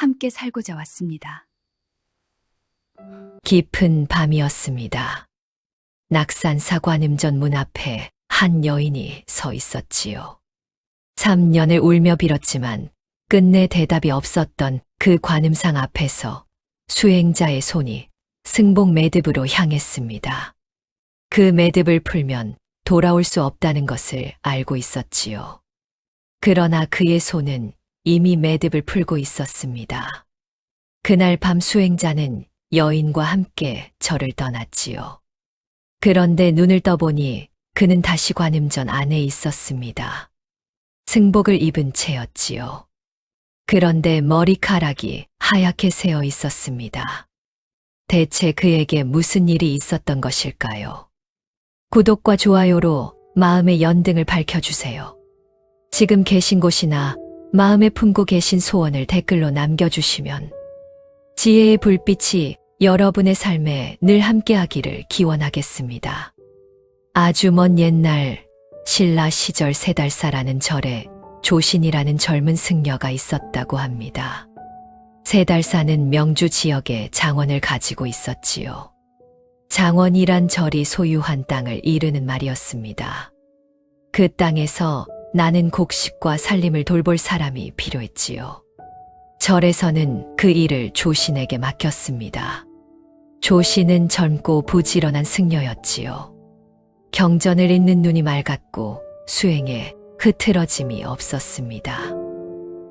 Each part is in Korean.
함께 살고자 왔습니다. 깊은 밤이었습니다. 낙산사 관음전 문 앞에 한 여인이 서 있었지요. 3년을 울며 빌었지만 끝내 대답이 없었던 그 관음상 앞에서 수행자의 손이 승복 매듭으로 향했습니다. 그 매듭을 풀면 돌아올 수 없다는 것을 알고 있었지요. 그러나 그의 손은 이미 매듭을 풀고 있었습니다. 그날 밤 수행자는 여인과 함께 절을 떠났지요. 그런데 눈을 떠보니 그는 다시 관음전 안에 있었습니다. 승복을 입은 채였지요. 그런데 머리카락이 하얗게 새어 있었습니다. 대체 그에게 무슨 일이 있었던 것일까요? 구독과 좋아요로 마음의 연등을 밝혀주세요. 지금 계신 곳이나 마음에 품고 계신 소원을 댓글로 남겨주시면 지혜의 불빛이 여러분의 삶에 늘 함께하기를 기원하겠습니다. 아주 먼 옛날 신라 시절 세달사라는 절에 조신이라는 젊은 승려가 있었다고 합니다. 세달사는 명주 지역에 장원을 가지고 있었지요. 장원이란 절이 소유한 땅을 이르는 말이었습니다. 그 땅에서 나는 곡식과 살림을 돌볼 사람이 필요했지요. 절에서는 그 일을 조신에게 맡겼습니다. 조신은 젊고 부지런한 승려였지요. 경전을 읽는 눈이 맑았고 수행에 흐트러짐이 없었습니다.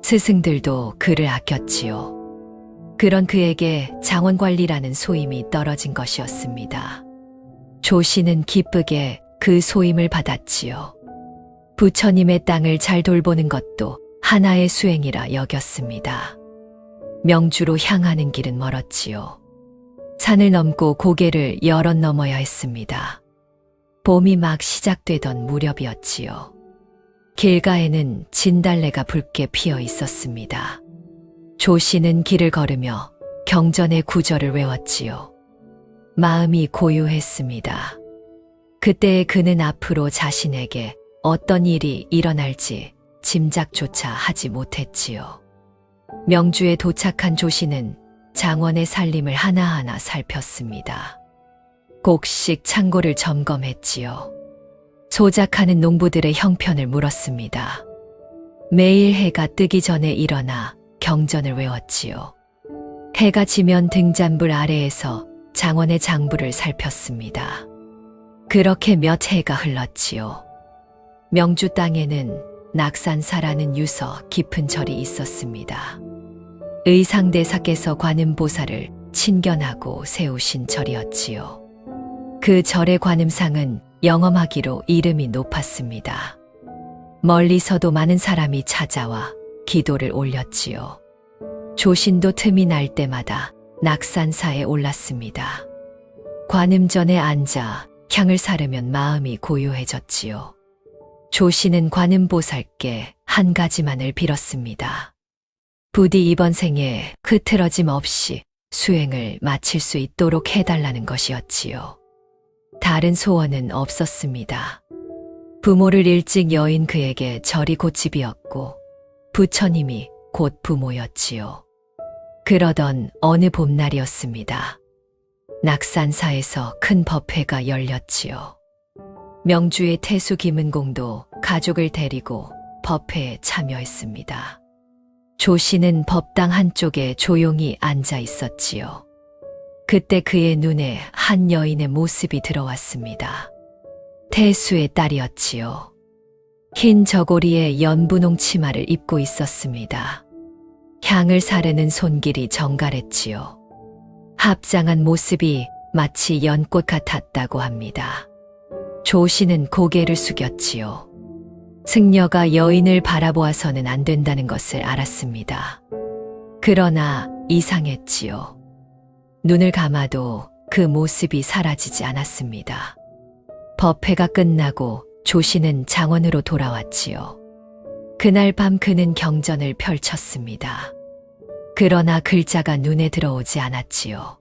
스승들도 그를 아꼈지요. 그런 그에게 장원관리라는 소임이 떨어진 것이었습니다. 조신은 기쁘게 그 소임을 받았지요. 부처님의 땅을 잘 돌보는 것도 하나의 수행이라 여겼습니다. 명주로 향하는 길은 멀었지요. 산을 넘고 고개를 여럿 넘어야 했습니다. 봄이 막 시작되던 무렵이었지요. 길가에는 진달래가 붉게 피어 있었습니다. 조씨는 길을 걸으며 경전의 구절을 외웠지요. 마음이 고요했습니다. 그때 그는 앞으로 자신에게 어떤 일이 일어날지 짐작조차 하지 못했지요. 명주에 도착한 조씨는 장원의 살림을 하나하나 살폈습니다. 곡식 창고를 점검했지요. 소작하는 농부들의 형편을 물었습니다. 매일 해가 뜨기 전에 일어나 경전을 외웠지요. 해가 지면 등잔불 아래에서 장원의 장부를 살폈습니다. 그렇게 몇 해가 흘렀지요. 명주 땅에는 낙산사라는 유서 깊은 절이 있었습니다. 의상대사께서 관음보살을 친견하고 세우신 절이었지요. 그 절의 관음상은 영험하기로 이름이 높았습니다. 멀리서도 많은 사람이 찾아와 기도를 올렸지요. 조신도 틈이 날 때마다 낙산사에 올랐습니다. 관음전에 앉아 향을 사르면 마음이 고요해졌지요. 조신은 관음보살께 한 가지만을 빌었습니다. 부디 이번 생에 흐트러짐 없이 수행을 마칠 수 있도록 해달라는 것이었지요. 다른 소원은 없었습니다. 부모를 일찍 여인 그에게 절이 곧집이었고 부처님이 곧 부모였지요. 그러던 어느 봄날이었습니다. 낙산사에서 큰 법회가 열렸지요. 명주의 태수 김은공도 가족을 데리고 법회에 참여했습니다. 조씨는 법당 한쪽에 조용히 앉아 있었지요. 그때 그의 눈에 한 여인의 모습이 들어왔습니다. 태수의 딸이었지요. 흰 저고리에 연분홍 치마를 입고 있었습니다. 향을 사르는 손길이 정갈했지요. 합장한 모습이 마치 연꽃 같았다고 합니다. 조씨는 고개를 숙였지요. 승려가 여인을 바라보아서는 안 된다는 것을 알았습니다. 그러나 이상했지요. 눈을 감아도 그 모습이 사라지지 않았습니다. 법회가 끝나고 조씨는 장원으로 돌아왔지요. 그날 밤 그는 경전을 펼쳤습니다. 그러나 글자가 눈에 들어오지 않았지요.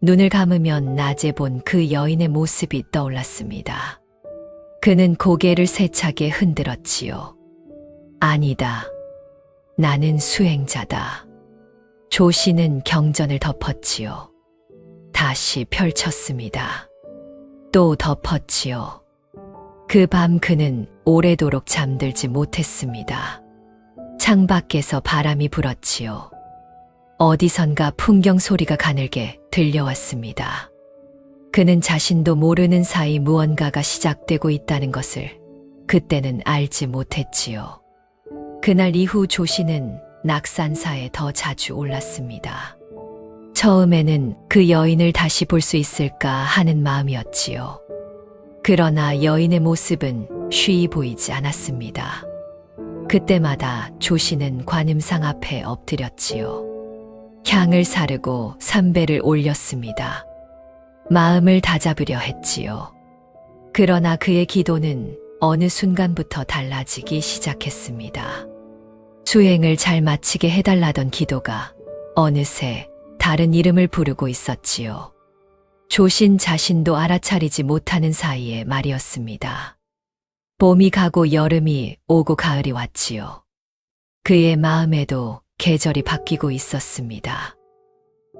눈을 감으면 낮에 본 그 여인의 모습이 떠올랐습니다. 그는 고개를 세차게 흔들었지요. 아니다. 나는 수행자다. 조씨는 경전을 덮었지요. 다시 펼쳤습니다. 또 덮었지요. 그 밤 그는 오래도록 잠들지 못했습니다. 창밖에서 바람이 불었지요. 어디선가 풍경 소리가 가늘게 들려왔습니다. 그는 자신도 모르는 사이 무언가가 시작되고 있다는 것을 그때는 알지 못했지요. 그날 이후 조씨는 낙산사에 더 자주 올랐습니다. 처음에는 그 여인을 다시 볼 수 있을까 하는 마음이었지요. 그러나 여인의 모습은 쉬이 보이지 않았습니다. 그때마다 조씨는 관음상 앞에 엎드렸지요. 향을 사르고 삼배를 올렸습니다. 마음을 다잡으려 했지요. 그러나 그의 기도는 어느 순간부터 달라지기 시작했습니다. 수행을 잘 마치게 해달라던 기도가 어느새 다른 이름을 부르고 있었지요. 조신 자신도 알아차리지 못하는 사이에 말이었습니다. 봄이 가고 여름이 오고 가을이 왔지요. 그의 마음에도 계절이 바뀌고 있었습니다.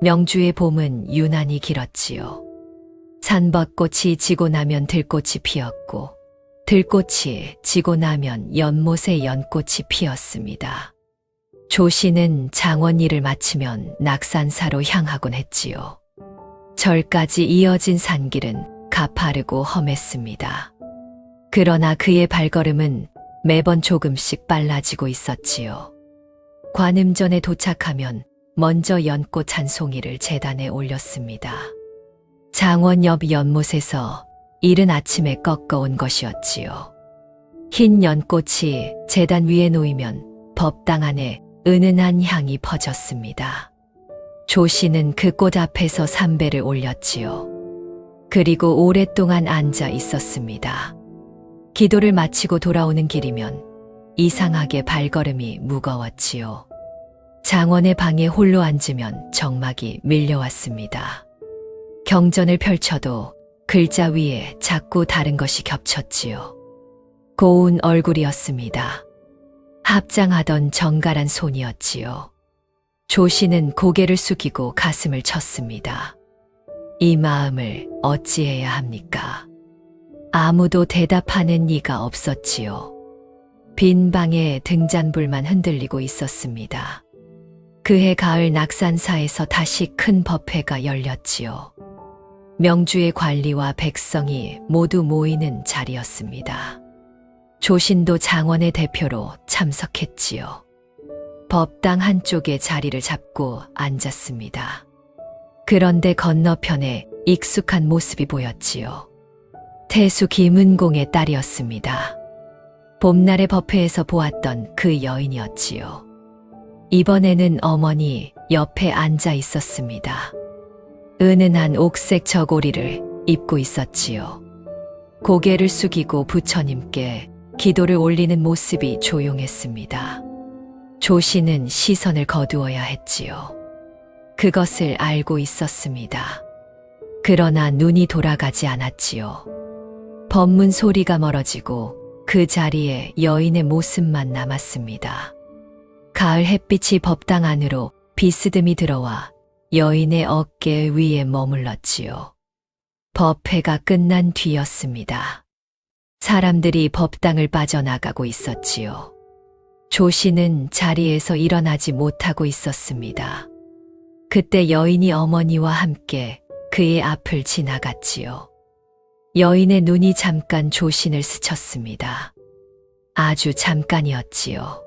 명주의 봄은 유난히 길었지요. 산벚꽃이 지고 나면 들꽃이 피었고 들꽃이 지고 나면 연못에 연꽃이 피었습니다. 조씨는 장원 일을 마치면 낙산사로 향하곤 했지요. 절까지 이어진 산길은 가파르고 험했습니다. 그러나 그의 발걸음은 매번 조금씩 빨라지고 있었지요. 관음전에 도착하면 먼저 연꽃 한 송이를 제단에 올렸습니다. 장원 옆 연못에서 이른 아침에 꺾어온 것이었지요. 흰 연꽃이 제단 위에 놓이면 법당 안에 은은한 향이 퍼졌습니다. 조씨는 그 꽃 앞에서 삼배를 올렸지요. 그리고 오랫동안 앉아 있었습니다. 기도를 마치고 돌아오는 길이면 이상하게 발걸음이 무거웠지요. 장원의 방에 홀로 앉으면 정막이 밀려왔습니다. 경전을 펼쳐도 글자 위에 자꾸 다른 것이 겹쳤지요. 고운 얼굴이었습니다. 합장하던 정갈한 손이었지요. 조씨는 고개를 숙이고 가슴을 쳤습니다. 이 마음을 어찌해야 합니까? 아무도 대답하는 이가 없었지요. 빈 방에 등잔불만 흔들리고 있었습니다. 그해 가을 낙산사에서 다시 큰 법회가 열렸지요. 명주의 관리와 백성이 모두 모이는 자리였습니다. 조신도 장원의 대표로 참석했지요. 법당 한쪽에 자리를 잡고 앉았습니다. 그런데 건너편에 익숙한 모습이 보였지요. 태수 김은공의 딸이었습니다. 봄날의 법회에서 보았던 그 여인이었지요. 이번에는 어머니 옆에 앉아 있었습니다. 은은한 옥색 저고리를 입고 있었지요. 고개를 숙이고 부처님께 기도를 올리는 모습이 조용했습니다. 조씨는 시선을 거두어야 했지요. 그것을 알고 있었습니다. 그러나 눈이 돌아가지 않았지요. 법문 소리가 멀어지고 그 자리에 여인의 모습만 남았습니다. 가을 햇빛이 법당 안으로 비스듬히 들어와 여인의 어깨 위에 머물렀지요. 법회가 끝난 뒤였습니다. 사람들이 법당을 빠져나가고 있었지요. 조씨는 자리에서 일어나지 못하고 있었습니다. 그때 여인이 어머니와 함께 그의 앞을 지나갔지요. 여인의 눈이 잠깐 조신을 스쳤습니다. 아주 잠깐이었지요.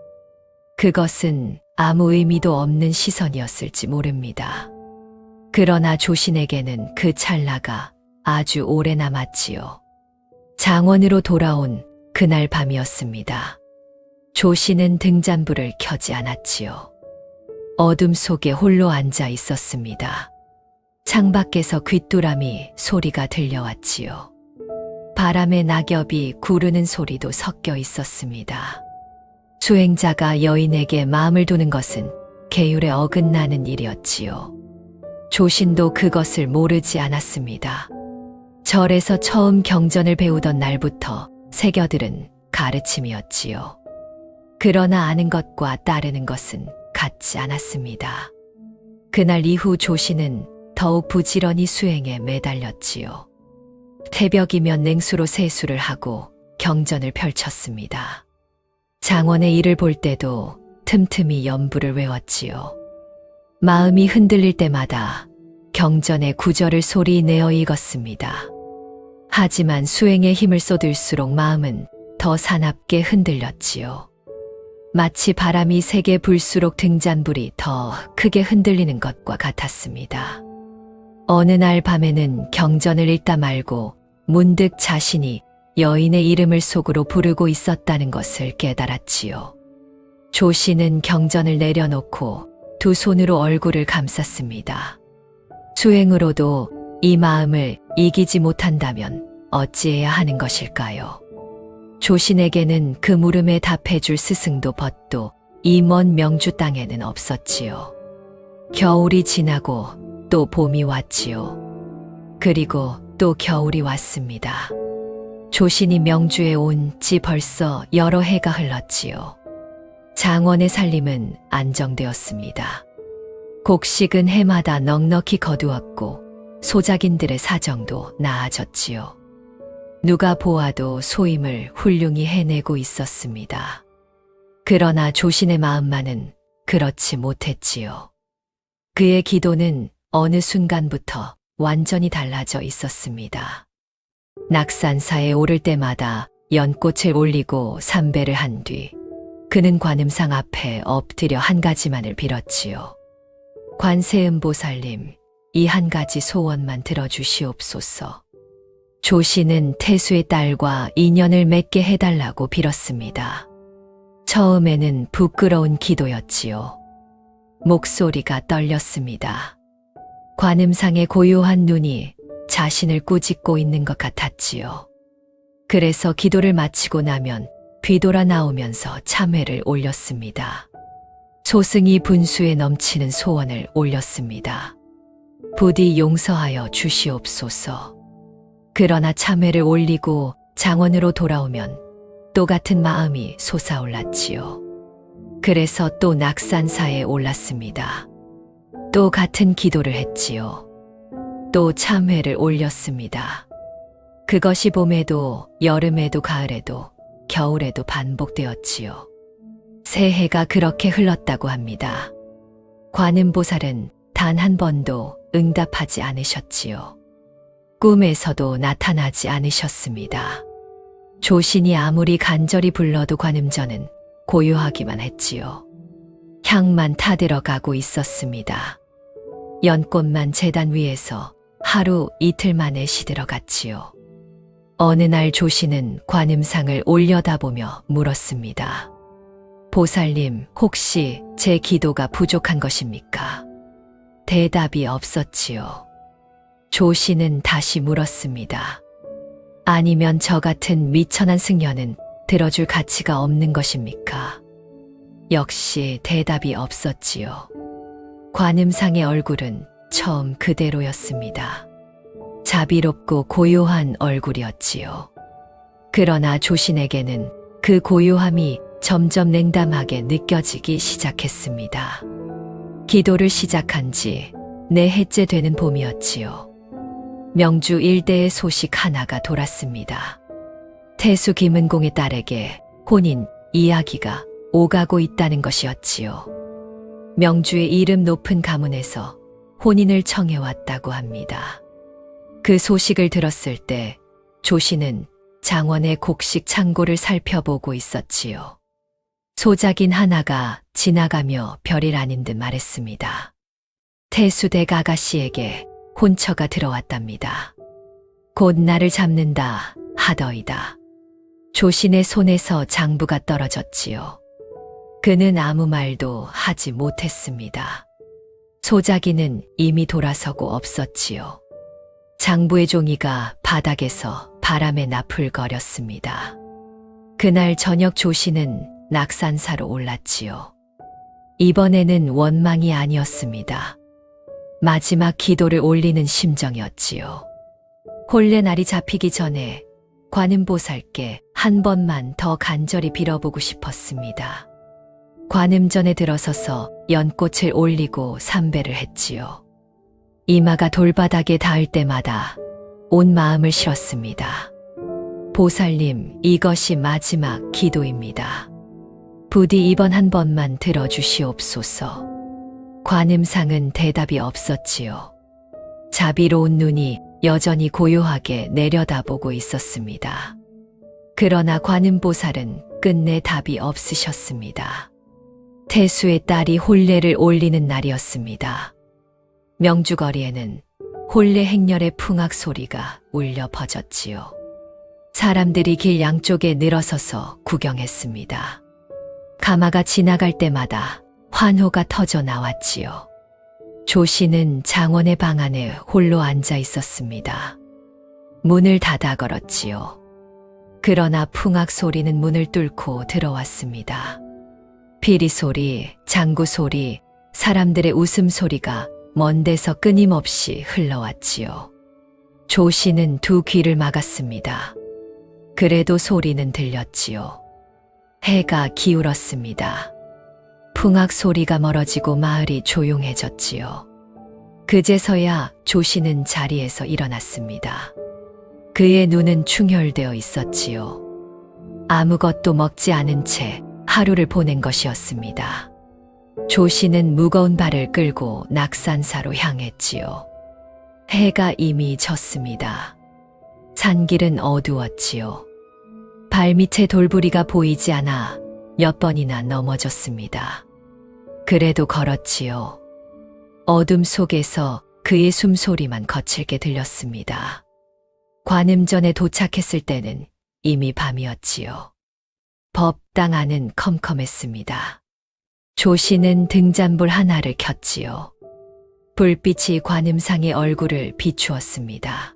그것은 아무 의미도 없는 시선이었을지 모릅니다. 그러나 조신에게는 그 찰나가 아주 오래 남았지요. 장원으로 돌아온 그날 밤이었습니다. 조씨는 등잔불을 켜지 않았지요. 어둠 속에 홀로 앉아 있었습니다. 창밖에서 귀뚜라미 소리가 들려왔지요. 바람에 낙엽이 구르는 소리도 섞여 있었습니다. 수행자가 여인에게 마음을 두는 것은 계율에 어긋나는 일이었지요. 조신도 그것을 모르지 않았습니다. 절에서 처음 경전을 배우던 날부터 새겨들은 가르침이었지요. 그러나 아는 것과 따르는 것은 같지 않았습니다. 그날 이후 조씨는 더욱 부지런히 수행에 매달렸지요. 새벽이면 냉수로 세수를 하고 경전을 펼쳤습니다. 장원의 일을 볼 때도 틈틈이 연부를 외웠지요. 마음이 흔들릴 때마다 경전의 구절을 소리내어 읽었습니다. 하지만 수행에 힘을 쏟을수록 마음은 더 사납게 흔들렸지요. 마치 바람이 세게 불수록 등잔불이 더 크게 흔들리는 것과 같았습니다. 어느 날 밤에는 경전을 읽다 말고 문득 자신이 여인의 이름을 속으로 부르고 있었다는 것을 깨달았지요. 조씨는 경전을 내려놓고 두 손으로 얼굴을 감쌌습니다. 수행으로도 이 마음을 이기지 못한다면 어찌해야 하는 것일까요? 조신에게는 그 물음에 답해줄 스승도 벗도 이 먼 명주 땅에는 없었지요. 겨울이 지나고 또 봄이 왔지요. 그리고 또 겨울이 왔습니다. 조신이 명주에 온 지 벌써 여러 해가 흘렀지요. 장원의 살림은 안정되었습니다. 곡식은 해마다 넉넉히 거두었고 소작인들의 사정도 나아졌지요. 누가 보아도 소임을 훌륭히 해내고 있었습니다. 그러나 조신의 마음만은 그렇지 못했지요. 그의 기도는 어느 순간부터 완전히 달라져 있었습니다. 낙산사에 오를 때마다 연꽃을 올리고 삼배를 한 뒤 그는 관음상 앞에 엎드려 한 가지만을 빌었지요. 관세음보살님, 이 한 가지 소원만 들어주시옵소서. 조씨는 태수의 딸과 인연을 맺게 해달라고 빌었습니다. 처음에는 부끄러운 기도였지요. 목소리가 떨렸습니다. 관음상의 고요한 눈이 자신을 꾸짖고 있는 것 같았지요. 그래서 기도를 마치고 나면 뒤돌아 나오면서 참회를 올렸습니다. 소승이 분수에 넘치는 소원을 올렸습니다. 부디 용서하여 주시옵소서. 그러나 참회를 올리고 장원으로 돌아오면 또 같은 마음이 솟아올랐지요. 그래서 또 낙산사에 올랐습니다. 또 같은 기도를 했지요. 또 참회를 올렸습니다. 그것이 봄에도 여름에도 가을에도 겨울에도 반복되었지요. 새해가 그렇게 흘렀다고 합니다. 관음보살은 단 한 번도 응답하지 않으셨지요. 꿈에서도 나타나지 않으셨습니다. 조신이 아무리 간절히 불러도 관음전은 고요하기만 했지요. 향만 타들어가고 있었습니다. 연꽃만 제단 위에서 하루 이틀 만에 시들어갔지요. 어느 날 조신은 관음상을 올려다보며 물었습니다. 보살님, 혹시 제 기도가 부족한 것입니까? 대답이 없었지요. 조씨는 다시 물었습니다. 아니면 저 같은 미천한 승려는 들어줄 가치가 없는 것입니까? 역시 대답이 없었지요. 관음상의 얼굴은 처음 그대로였습니다. 자비롭고 고요한 얼굴이었지요. 그러나 조신에게는 그 고요함이 점점 냉담하게 느껴지기 시작했습니다. 기도를 시작한 지 4해째 되는 봄이었지요. 명주 일대의 소식 하나가 돌았습니다. 태수 김은공의 딸에게 혼인 이야기가 오가고 있다는 것이었지요. 명주의 이름 높은 가문에서 혼인을 청해왔다고 합니다. 그 소식을 들었을 때 조씨는 장원의 곡식 창고를 살펴보고 있었지요. 소작인 하나가 지나가며 별일 아닌 듯 말했습니다. 태수댁 아가씨에게 혼처가 들어왔답니다. 곧 나를 잡는다 하더이다. 조신의 손에서 장부가 떨어졌지요. 그는 아무 말도 하지 못했습니다. 소작이는 이미 돌아서고 없었지요. 장부의 종이가 바닥에서 바람에 나풀거렸습니다. 그날 저녁 조신은 낙산사로 올랐지요. 이번에는 원망이 아니었습니다. 마지막 기도를 올리는 심정이었지요. 혼례 날이 잡히기 전에 관음보살께 한 번만 더 간절히 빌어보고 싶었습니다. 관음전에 들어서서 연꽃을 올리고 삼배를 했지요. 이마가 돌바닥에 닿을 때마다 온 마음을 실었습니다. 보살님, 이것이 마지막 기도입니다. 부디 이번 한 번만 들어주시옵소서. 관음상은 대답이 없었지요. 자비로운 눈이 여전히 고요하게 내려다보고 있었습니다. 그러나 관음보살은 끝내 답이 없으셨습니다. 태수의 딸이 혼례를 올리는 날이었습니다. 명주거리에는 혼례 행렬의 풍악 소리가 울려 퍼졌지요. 사람들이 길 양쪽에 늘어서서 구경했습니다. 가마가 지나갈 때마다 환호가 터져 나왔지요. 조씨는 장원의 방 안에 홀로 앉아 있었습니다. 문을 닫아 걸었지요. 그러나 풍악 소리는 문을 뚫고 들어왔습니다. 피리 소리, 장구 소리, 사람들의 웃음소리가 먼 데서 끊임없이 흘러왔지요. 조씨는 두 귀를 막았습니다. 그래도 소리는 들렸지요. 해가 기울었습니다. 풍악 소리가 멀어지고 마을이 조용해졌지요. 그제서야 조씨는 자리에서 일어났습니다. 그의 눈은 충혈되어 있었지요. 아무것도 먹지 않은 채 하루를 보낸 것이었습니다. 조씨는 무거운 발을 끌고 낙산사로 향했지요. 해가 이미 졌습니다. 산길은 어두웠지요. 발밑에 돌부리가 보이지 않아 몇 번이나 넘어졌습니다. 그래도 걸었지요. 어둠 속에서 그의 숨소리만 거칠게 들렸습니다. 관음전에 도착했을 때는 이미 밤이었지요. 법당 안은 컴컴했습니다. 조씨는 등잔불 하나를 켰지요. 불빛이 관음상의 얼굴을 비추었습니다.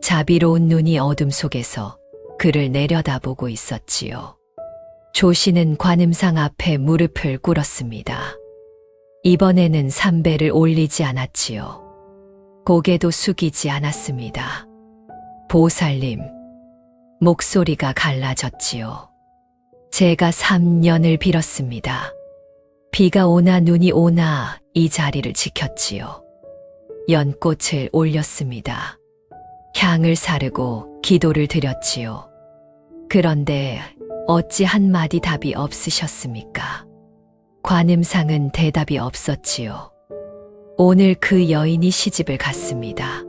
자비로운 눈이 어둠 속에서 그를 내려다보고 있었지요. 조씨는 관음상 앞에 무릎을 꿇었습니다. 이번에는 삼배를 올리지 않았지요. 고개도 숙이지 않았습니다. 보살님, 목소리가 갈라졌지요. 제가 3년을 빌었습니다. 비가 오나 눈이 오나 이 자리를 지켰지요. 연꽃을 올렸습니다. 향을 사르고 기도를 드렸지요. 그런데 어찌 한마디 답이 없으셨습니까? 관음상은 대답이 없었지요. 오늘 그 여인이 시집을 갔습니다.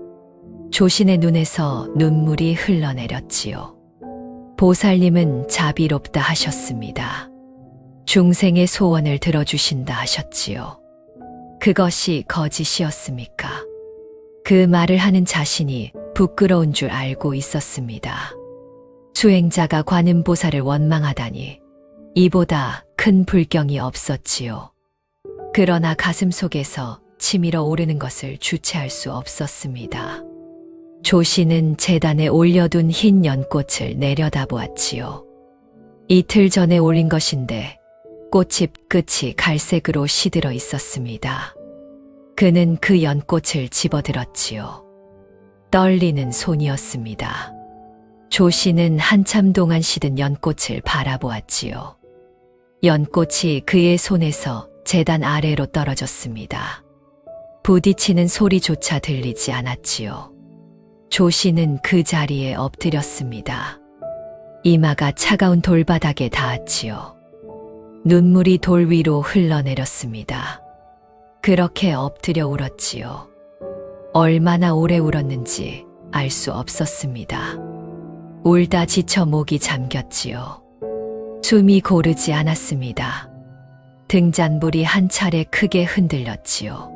조신의 눈에서 눈물이 흘러내렸지요. 보살님은 자비롭다 하셨습니다. 중생의 소원을 들어주신다 하셨지요. 그것이 거짓이었습니까? 그 말을 하는 자신이 부끄러운 줄 알고 있었습니다. 수행자가 관음보살을 원망하다니 이보다 큰 불경이 없었지요. 그러나 가슴 속에서 치밀어 오르는 것을 주체할 수 없었습니다. 조씨는 제단에 올려둔 흰 연꽃을 내려다보았지요. 이틀 전에 올린 것인데 꽃잎 끝이 갈색으로 시들어 있었습니다. 그는 그 연꽃을 집어들었지요. 떨리는 손이었습니다. 조씨는 한참 동안 시든 연꽃을 바라보았지요. 연꽃이 그의 손에서 제단 아래로 떨어졌습니다. 부딪히는 소리조차 들리지 않았지요. 조씨는 그 자리에 엎드렸습니다. 이마가 차가운 돌바닥에 닿았지요. 눈물이 돌 위로 흘러내렸습니다. 그렇게 엎드려 울었지요. 얼마나 오래 울었는지 알 수 없었습니다. 울다 지쳐 목이 잠겼지요. 숨이 고르지 않았습니다. 등잔불이 한 차례 크게 흔들렸지요.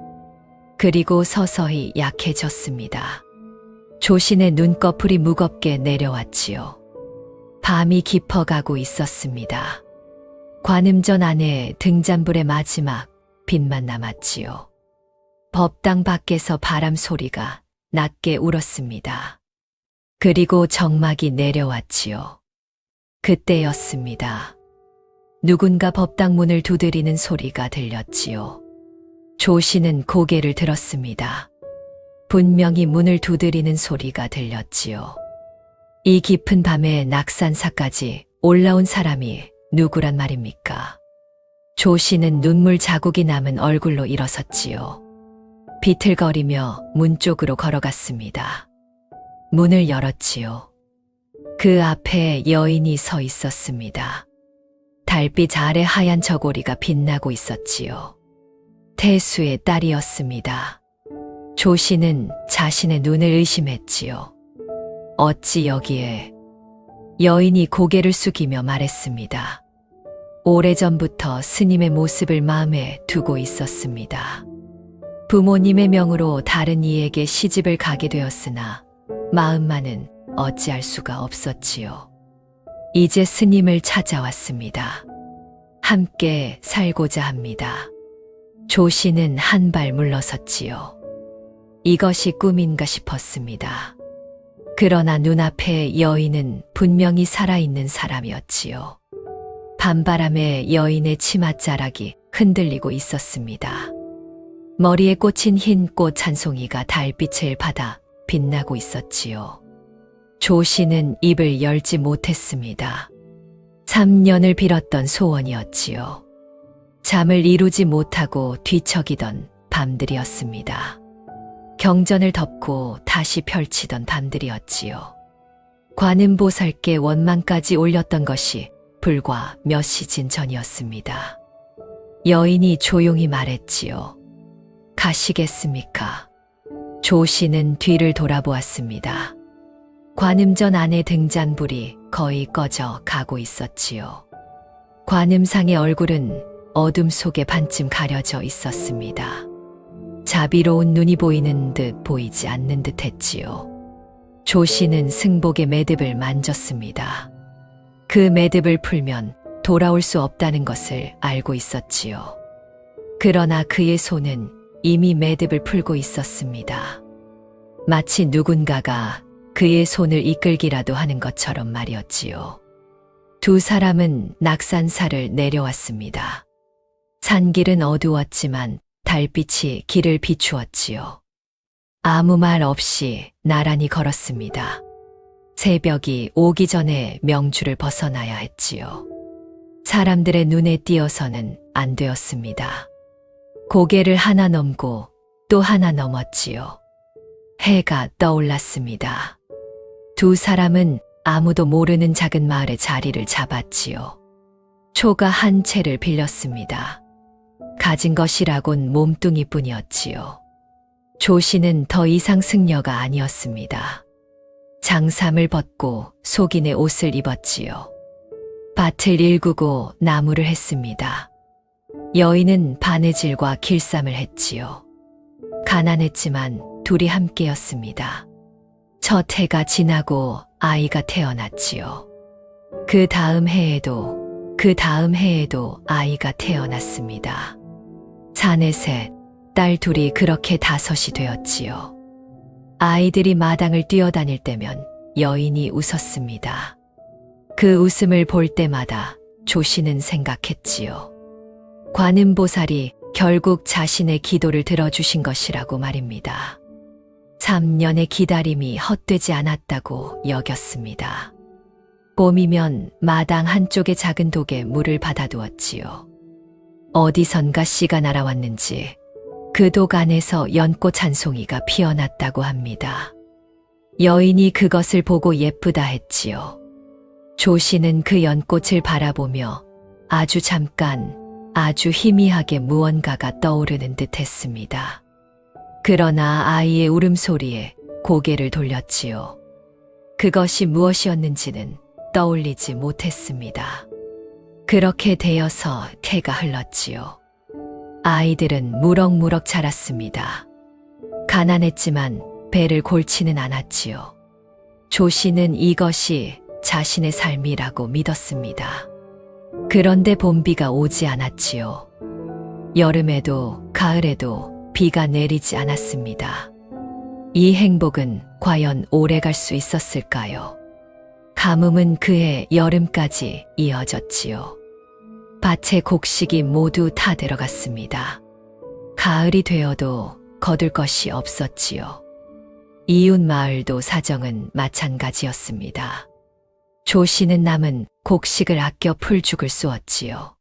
그리고 서서히 약해졌습니다. 조신의 눈꺼풀이 무겁게 내려왔지요. 밤이 깊어가고 있었습니다. 관음전 안에 등잔불의 마지막 빛만 남았지요. 법당 밖에서 바람 소리가 낮게 울었습니다. 그리고 정막이 내려왔지요. 그때였습니다. 누군가 법당 문을 두드리는 소리가 들렸지요. 조씨는 고개를 들었습니다. 분명히 문을 두드리는 소리가 들렸지요. 이 깊은 밤에 낙산사까지 올라온 사람이 누구란 말입니까? 조 씨는 눈물 자국이 남은 얼굴로 일어섰지요. 비틀거리며 문 쪽으로 걸어갔습니다. 문을 열었지요. 그 앞에 여인이 서 있었습니다. 달빛 아래 하얀 저고리가 빛나고 있었지요. 태수의 딸이었습니다. 조 씨는 자신의 눈을 의심했지요. 어찌 여기에? 여인이 고개를 숙이며 말했습니다. 오래전부터 스님의 모습을 마음에 두고 있었습니다. 부모님의 명으로 다른 이에게 시집을 가게 되었으나 마음만은 어찌할 수가 없었지요. 이제 스님을 찾아왔습니다. 함께 살고자 합니다. 조 씨는 한 발 물러섰지요. 이것이 꿈인가 싶었습니다. 그러나 눈앞의 여인은 분명히 살아있는 사람이었지요. 밤바람에 여인의 치맛자락이 흔들리고 있었습니다. 머리에 꽂힌 흰 꽃 한 송이가 달빛을 받아 빛나고 있었지요. 조 씨는 입을 열지 못했습니다. 3년을 빌었던 소원이었지요. 잠을 이루지 못하고 뒤척이던 밤들이었습니다. 경전을 덮고 다시 펼치던 밤들이었지요. 관음보살께 원망까지 올렸던 것이 불과 몇 시즌 전이었습니다. 여인이 조용히 말했지요. 가시겠습니까? 조 씨는 뒤를 돌아보았습니다. 관음전 안의 등잔불이 거의 꺼져 가고 있었지요. 관음상의 얼굴은 어둠 속에 반쯤 가려져 있었습니다. 자비로운 눈이 보이는 듯 보이지 않는 듯 했지요. 조 씨는 승복의 매듭을 만졌습니다. 그 매듭을 풀면 돌아올 수 없다는 것을 알고 있었지요. 그러나 그의 손은 이미 매듭을 풀고 있었습니다. 마치 누군가가 그의 손을 이끌기라도 하는 것처럼 말이었지요. 두 사람은 낙산사를 내려왔습니다. 산길은 어두웠지만 달빛이 길을 비추었지요. 아무 말 없이 나란히 걸었습니다. 새벽이 오기 전에 명주를 벗어나야 했지요. 사람들의 눈에 띄어서는 안 되었습니다. 고개를 하나 넘고 또 하나 넘었지요. 해가 떠올랐습니다. 두 사람은 아무도 모르는 작은 마을에 자리를 잡았지요. 초가 한 채를 빌렸습니다. 가진 것이라곤 몸뚱이뿐이었지요. 조 씨는 더 이상 승려가 아니었습니다. 장삼을 벗고 속인의 옷을 입었지요. 밭을 일구고 나무를 했습니다. 여인은 바느질과 길쌈을 했지요. 가난했지만 둘이 함께였습니다. 첫 해가 지나고 아이가 태어났지요. 그 다음 해에도 아이가 태어났습니다. 자네 셋, 딸 둘이 그렇게 다섯이 되었지요. 아이들이 마당을 뛰어다닐 때면 여인이 웃었습니다. 그 웃음을 볼 때마다 조 씨는 생각했지요. 관음보살이 결국 자신의 기도를 들어주신 것이라고 말입니다. 3년의 기다림이 헛되지 않았다고 여겼습니다. 봄이면 마당 한쪽의 작은 독에 물을 받아두었지요. 어디선가 씨가 날아왔는지 그 독 안에서 연꽃 한 송이가 피어났다고 합니다. 여인이 그것을 보고 예쁘다 했지요. 조 씨는 그 연꽃을 바라보며 아주 잠깐, 아주 희미하게 무언가가 떠오르는 듯 했습니다. 그러나 아이의 울음소리에 고개를 돌렸지요. 그것이 무엇이었는지는 떠올리지 못했습니다. 그렇게 되어서 해가 흘렀지요. 아이들은 무럭무럭 자랐습니다. 가난했지만 배를 골치는 않았지요. 조 씨는 이것이 자신의 삶이라고 믿었습니다. 그런데 봄비가 오지 않았지요. 여름에도 가을에도 비가 내리지 않았습니다. 이 행복은 과연 오래 갈 수 있었을까요? 가뭄은 그해 여름까지 이어졌지요. 밭의 곡식이 모두 다 들어갔습니다. 가을이 되어도 거둘 것이 없었지요. 이웃 마을도 사정은 마찬가지였습니다. 조 씨는 남은 곡식을 아껴 풀죽을 쏘았지요.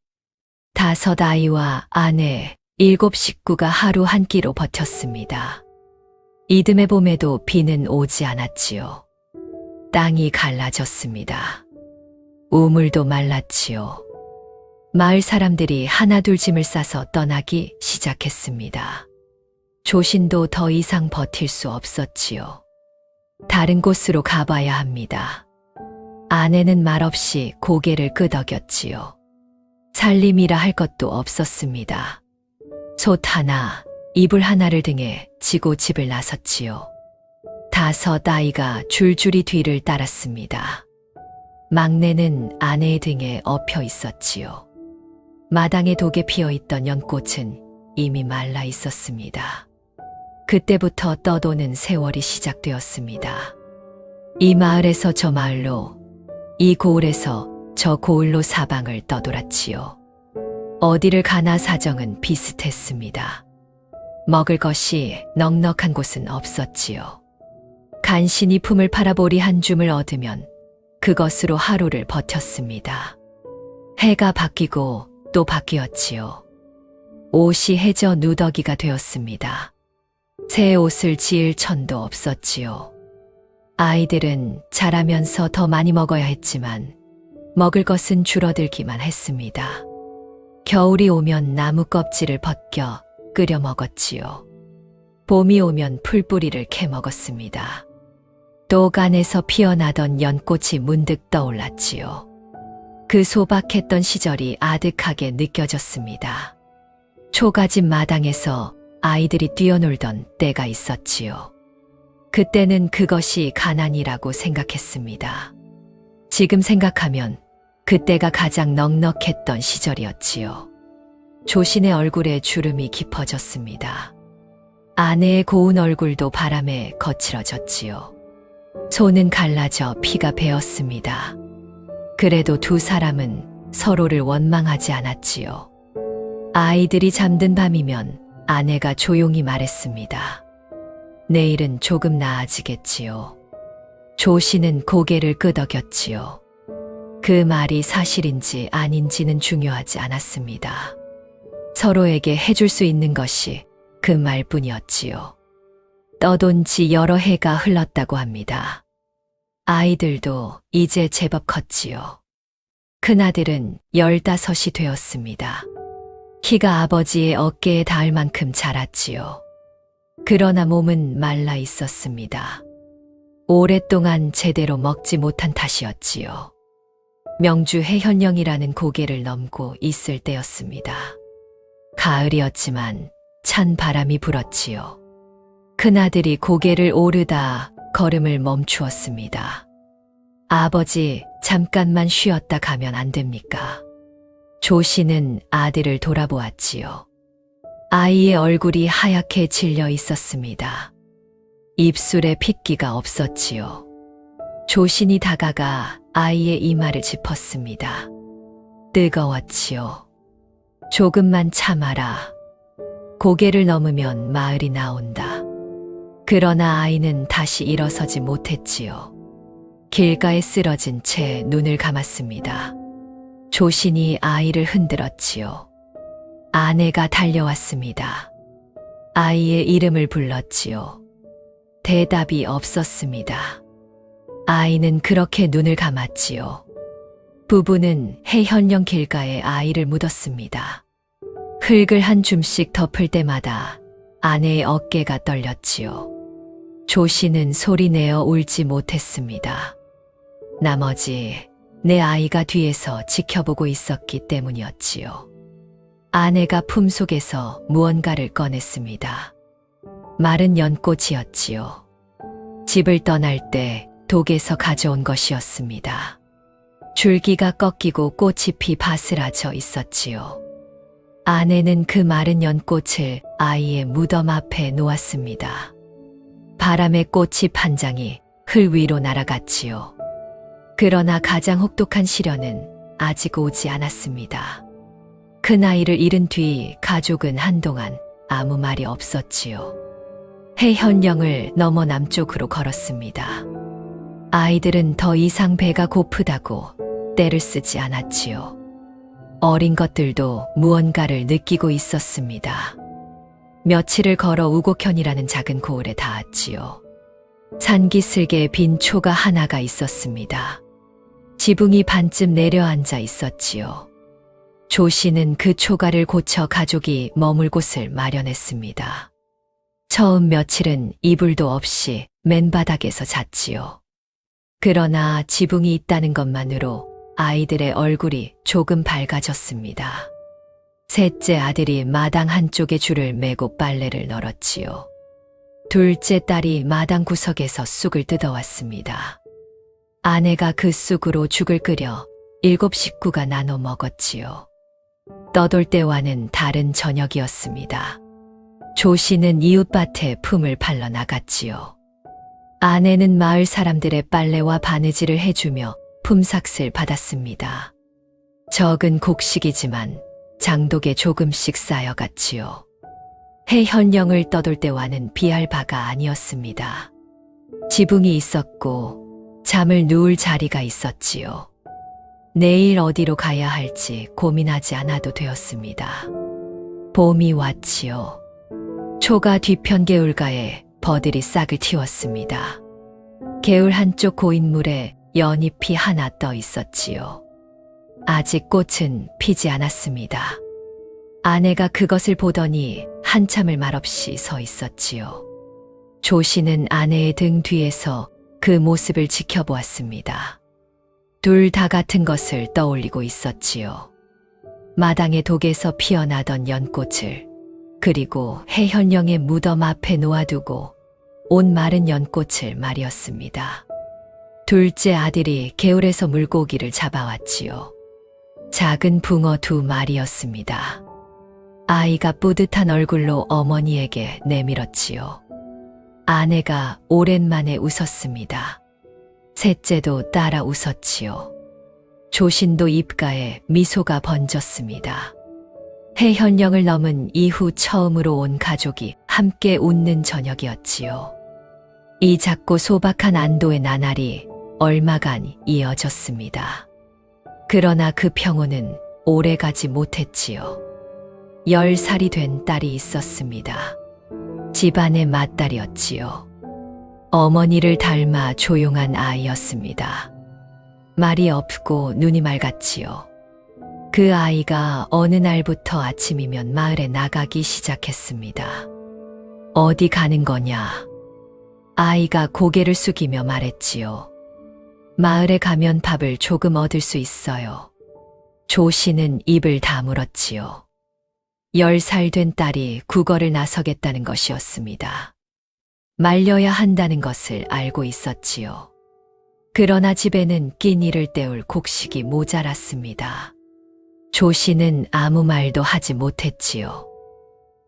5 아이와 아내, 7 식구가 하루 한 끼로 버텼습니다. 이듬해 봄에도 비는 오지 않았지요. 땅이 갈라졌습니다. 우물도 말랐지요. 마을 사람들이 하나둘 짐을 싸서 떠나기 시작했습니다. 조신도 더 이상 버틸 수 없었지요. 다른 곳으로 가봐야 합니다. 아내는 말없이 고개를 끄덕였지요. 살림이라 할 것도 없었습니다. 솥 하나, 이불 하나를 등에 지고 집을 나섰지요. 5 아이가 줄줄이 뒤를 따랐습니다. 막내는 아내의 등에 엎여 있었지요. 마당에 독에 피어있던 연꽃은 이미 말라 있었습니다. 그때부터 떠도는 세월이 시작되었습니다. 이 마을에서 저 마을로, 이 고을에서 저 고을로 사방을 떠돌았지요. 어디를 가나 사정은 비슷했습니다. 먹을 것이 넉넉한 곳은 없었지요. 간신히 품을 팔아보리 한 줌을 얻으면 그것으로 하루를 버텼습니다. 해가 바뀌고 또 바뀌었지요. 옷이 해져 누더기가 되었습니다. 새 옷을 지을 천도 없었지요. 아이들은 자라면서 더 많이 먹어야 했지만 먹을 것은 줄어들기만 했습니다. 겨울이 오면 나무 껍질을 벗겨 끓여 먹었지요. 봄이 오면 풀뿌리를 캐 먹었습니다. 또 간에서 피어나던 연꽃이 문득 떠올랐지요. 그 소박했던 시절이 아득하게 느껴졌습니다. 초가집 마당에서 아이들이 뛰어놀던 때가 있었지요. 그때는 그것이 가난이라고 생각했습니다. 지금 생각하면 그때가 가장 넉넉했던 시절이었지요. 조신의 얼굴에 주름이 깊어졌습니다. 아내의 고운 얼굴도 바람에 거칠어졌지요. 손은 갈라져 피가 배었습니다. 그래도 2 사람은 서로를 원망하지 않았지요. 아이들이 잠든 밤이면 아내가 조용히 말했습니다. 내일은 조금 나아지겠지요. 조씨는 고개를 끄덕였지요. 그 말이 사실인지 아닌지는 중요하지 않았습니다. 서로에게 해줄 수 있는 것이 그 말뿐이었지요. 떠돈 지 여러 해가 흘렀다고 합니다. 아이들도 이제 제법 컸지요. 큰아들은 15이 되었습니다. 키가 아버지의 어깨에 닿을 만큼 자랐지요. 그러나 몸은 말라 있었습니다. 오랫동안 제대로 먹지 못한 탓이었지요. 명주 해현령이라는 고개를 넘고 있을 때였습니다. 가을이었지만 찬 바람이 불었지요. 큰아들이 고개를 오르다 걸음을 멈추었습니다. 아버지, 잠깐만 쉬었다 가면 안 됩니까? 조씨는 아들을 돌아보았지요. 아이의 얼굴이 하얗게 질려 있었습니다. 입술에 핏기가 없었지요. 조신이 다가가 아이의 이마를 짚었습니다. 뜨거웠지요. 조금만 참아라. 고개를 넘으면 마을이 나온다. 그러나 아이는 다시 일어서지 못했지요. 길가에 쓰러진 채 눈을 감았습니다. 조신이 아이를 흔들었지요. 아내가 달려왔습니다. 아이의 이름을 불렀지요. 대답이 없었습니다. 아이는 그렇게 눈을 감았지요. 부부는 해현령 길가에 아이를 묻었습니다. 흙을 한 줌씩 덮을 때마다 아내의 어깨가 떨렸지요. 조씨는 소리내어 울지 못했습니다. 나머지 내 아이가 뒤에서 지켜보고 있었기 때문이었지요. 아내가 품속에서 무언가를 꺼냈습니다. 마른 연꽃이었지요. 집을 떠날 때 독에서 가져온 것이었습니다. 줄기가 꺾이고 꽃잎이 바스라져 있었지요. 아내는 그 마른 연꽃을 아이의 무덤 앞에 놓았습니다. 바람에 꽃잎 한 장이 흘 위로 날아갔지요. 그러나 가장 혹독한 시련은 아직 오지 않았습니다. 큰아이를 잃은 뒤 가족은 한동안 아무 말이 없었지요. 해현령을 넘어 남쪽으로 걸었습니다. 아이들은 더 이상 배가 고프다고 떼를 쓰지 않았지요. 어린 것들도 무언가를 느끼고 있었습니다. 며칠을 걸어 우곡현이라는 작은 고을에 닿았지요. 산기슭에 빈 초가 하나가 있었습니다. 지붕이 반쯤 내려앉아 있었지요. 조 씨는 그 초가를 고쳐 가족이 머물 곳을 마련했습니다. 처음 며칠은 이불도 없이 맨바닥에서 잤지요. 그러나 지붕이 있다는 것만으로 아이들의 얼굴이 조금 밝아졌습니다. 셋째 아들이 마당 한쪽에 줄을 매고 빨래를 널었지요. 둘째 딸이 마당 구석에서 쑥을 뜯어왔습니다. 아내가 그 쑥으로 죽을 끓여 7 식구가 나눠 먹었지요. 떠돌 때와는 다른 저녁이었습니다. 조 씨는 이웃밭에 품을 팔러 나갔지요. 아내는 마을 사람들의 빨래와 바느질을 해주며 품삯을 받았습니다. 적은 곡식이지만 장독에 조금씩 쌓여갔지요. 해현령을 떠돌 때와는 비할 바가 아니었습니다. 지붕이 있었고 잠을 누울 자리가 있었지요. 내일 어디로 가야 할지 고민하지 않아도 되었습니다. 봄이 왔지요. 초가 뒤편 개울가에 버들이 싹을 틔웠습니다. 개울 한쪽 고인물에 연잎이 하나 떠 있었지요. 아직 꽃은 피지 않았습니다. 아내가 그것을 보더니 한참을 말없이 서 있었지요. 조 씨는 아내의 등 뒤에서 그 모습을 지켜보았습니다. 둘 다 같은 것을 떠올리고 있었지요. 마당의 독에서 피어나던 연꽃을, 그리고 해현령의 무덤 앞에 놓아두고 온 마른 연꽃을 말이었습니다. 둘째 아들이 개울에서 물고기를 잡아왔지요. 작은 붕어 2마리였습니다. 아이가 뿌듯한 얼굴로 어머니에게 내밀었지요. 아내가 오랜만에 웃었습니다. 셋째도 따라 웃었지요. 조신도 입가에 미소가 번졌습니다. 해현령을 넘은 이후 처음으로 온 가족이 함께 웃는 저녁이었지요. 이 작고 소박한 안도의 나날이 얼마간 이어졌습니다. 그러나 그 평온은 오래가지 못했지요. 10살이 된 딸이 있었습니다. 집안의 맏딸이었지요. 어머니를 닮아 조용한 아이였습니다. 말이 없고 눈이 맑았지요. 그 아이가 어느 날부터 아침이면 마을에 나가기 시작했습니다. 어디 가는 거냐? 아이가 고개를 숙이며 말했지요. 마을에 가면 밥을 조금 얻을 수 있어요. 조 씨는 입을 다물었지요. 10살 된 딸이 국어를 나서겠다는 것이었습니다. 말려야 한다는 것을 알고 있었지요. 그러나 집에는 끼니를 때울 곡식이 모자랐습니다. 조 씨는 아무 말도 하지 못했지요.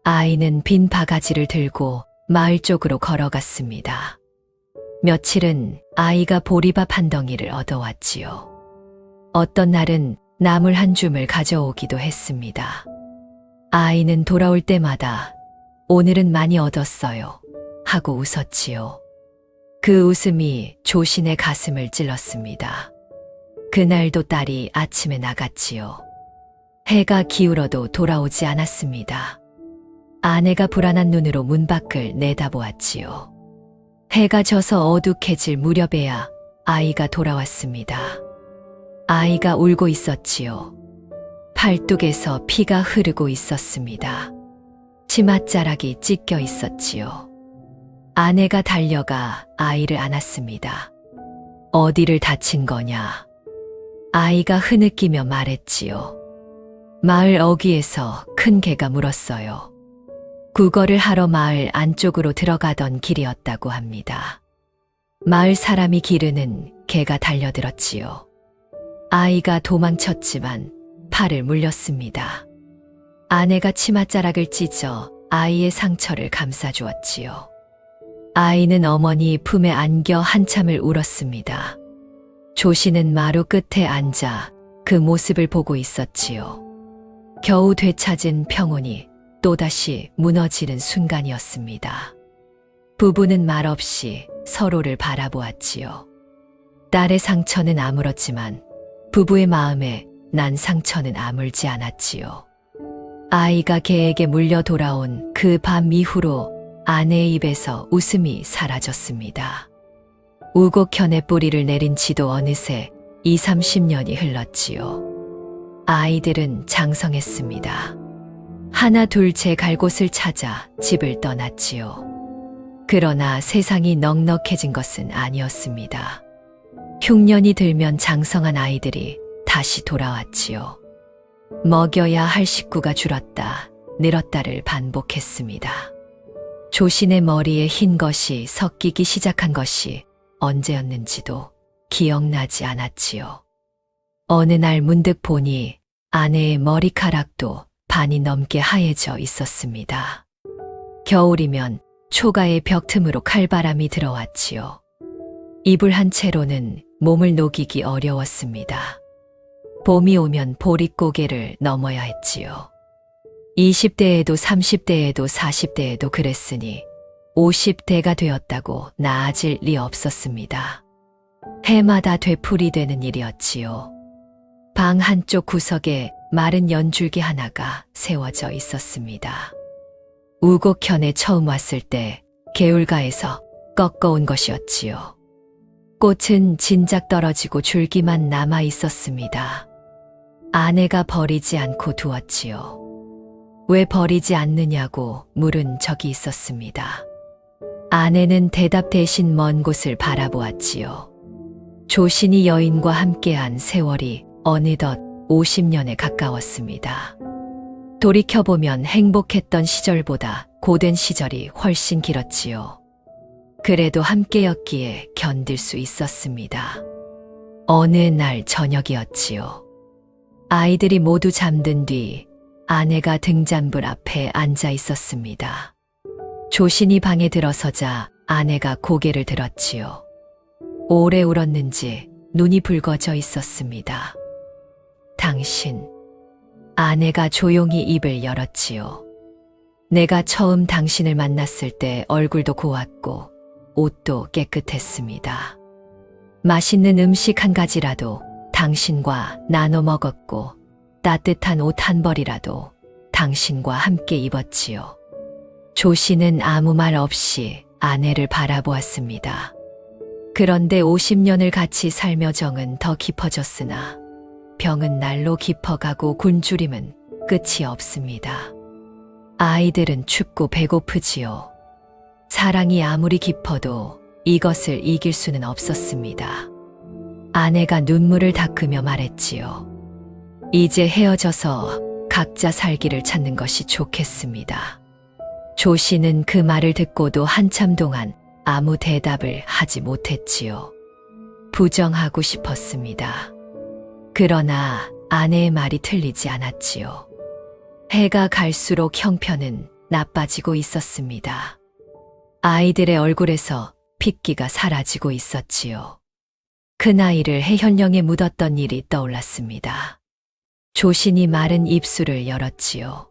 아이는 빈 바가지를 들고 마을 쪽으로 걸어갔습니다. 며칠은 아이가 보리밥 한 덩이를 얻어왔지요. 어떤 날은 나물 한 줌을 가져오기도 했습니다. 아이는 돌아올 때마다 오늘은 많이 얻었어요 하고 웃었지요. 그 웃음이 조신의 가슴을 찔렀습니다. 그날도 딸이 아침에 나갔지요. 해가 기울어도 돌아오지 않았습니다. 아내가 불안한 눈으로 문 밖을 내다보았지요. 해가 져서 어둑해질 무렵에야 아이가 돌아왔습니다. 아이가 울고 있었지요. 팔뚝에서 피가 흐르고 있었습니다. 치맛자락이 찢겨 있었지요. 아내가 달려가 아이를 안았습니다. 어디를 다친 거냐? 아이가 흐느끼며 말했지요. 마을 어귀에서 큰 개가 물었어요. 국어를 하러 마을 안쪽으로 들어가던 길이었다고 합니다. 마을 사람이 기르는 개가 달려들었지요. 아이가 도망쳤지만 팔을 물렸습니다. 아내가 치맛자락을 찢어 아이의 상처를 감싸주었지요. 아이는 어머니 품에 안겨 한참을 울었습니다. 조씨는 마루 끝에 앉아 그 모습을 보고 있었지요. 겨우 되찾은 평온이 또다시 무너지는 순간이었습니다. 부부는 말없이 서로를 바라보았지요. 딸의 상처는 아물었지만 부부의 마음에 난 상처는 아물지 않았지요. 아이가 개에게 물려 돌아온 그 밤 이후로 아내의 입에서 웃음이 사라졌습니다. 우곡현의 뿌리를 내린 지도 어느새 20, 30년이 흘렀지요. 아이들은 장성했습니다. 하나 둘 제 갈 곳을 찾아 집을 떠났지요. 그러나 세상이 넉넉해진 것은 아니었습니다. 흉년이 들면 장성한 아이들이 다시 돌아왔지요. 먹여야 할 식구가 줄었다, 늘었다를 반복했습니다. 조신의 머리에 흰 것이 섞이기 시작한 것이 언제였는지도 기억나지 않았지요. 어느 날 문득 보니 아내의 머리카락도 반이 넘게 하얘져 있었습니다. 겨울이면 초가의 벽 틈으로 칼바람이 들어왔지요. 이불 한 채로는 몸을 녹이기 어려웠습니다. 봄이 오면 보릿고개를 넘어야 했지요. 20대에도 30대에도 40대에도 그랬으니 50대가 되었다고 나아질 리 없었습니다. 해마다 되풀이되는 일이었지요. 방 한쪽 구석에 마른 연줄기 하나가 세워져 있었습니다. 우곡현에 처음 왔을 때 개울가에서 꺾어온 것이었지요. 꽃은 진작 떨어지고 줄기만 남아 있었습니다. 아내가 버리지 않고 두었지요. 왜 버리지 않느냐고 물은 적이 있었습니다. 아내는 대답 대신 먼 곳을 바라보았지요. 조신이 여인과 함께한 세월이 어느덧 50년에 가까웠습니다. 돌이켜보면 행복했던 시절보다 고된 시절이 훨씬 길었지요. 그래도 함께였기에 견딜 수 있었습니다. 어느 날 저녁이었지요. 아이들이 모두 잠든 뒤 아내가 등잔불 앞에 앉아 있었습니다. 조신이 방에 들어서자 아내가 고개를 들었지요. 오래 울었는지 눈이 붉어져 있었습니다. 당신. 아내가 조용히 입을 열었지요. 내가 처음 당신을 만났을 때 얼굴도 고왔고 옷도 깨끗했습니다. 맛있는 음식 한 가지라도 당신과 나눠 먹었고 따뜻한 옷 한 벌이라도 당신과 함께 입었지요. 조씨는 아무 말 없이 아내를 바라보았습니다. 그런데 50년을 같이 살며 정은 더 깊어졌으나 병은 날로 깊어가고 굶주림은 끝이 없습니다. 아이들은 춥고 배고프지요. 사랑이 아무리 깊어도 이것을 이길 수는 없었습니다. 아내가 눈물을 닦으며 말했지요. 이제 헤어져서 각자 살기를 찾는 것이 좋겠습니다. 조씨는 그 말을 듣고도 한참 동안 아무 대답을 하지 못했지요. 부정하고 싶었습니다. 그러나 아내의 말이 틀리지 않았지요. 해가 갈수록 형편은 나빠지고 있었습니다. 아이들의 얼굴에서 핏기가 사라지고 있었지요. 큰아이를 해현령에 묻었던 일이 떠올랐습니다. 조신이 마른 입술을 열었지요.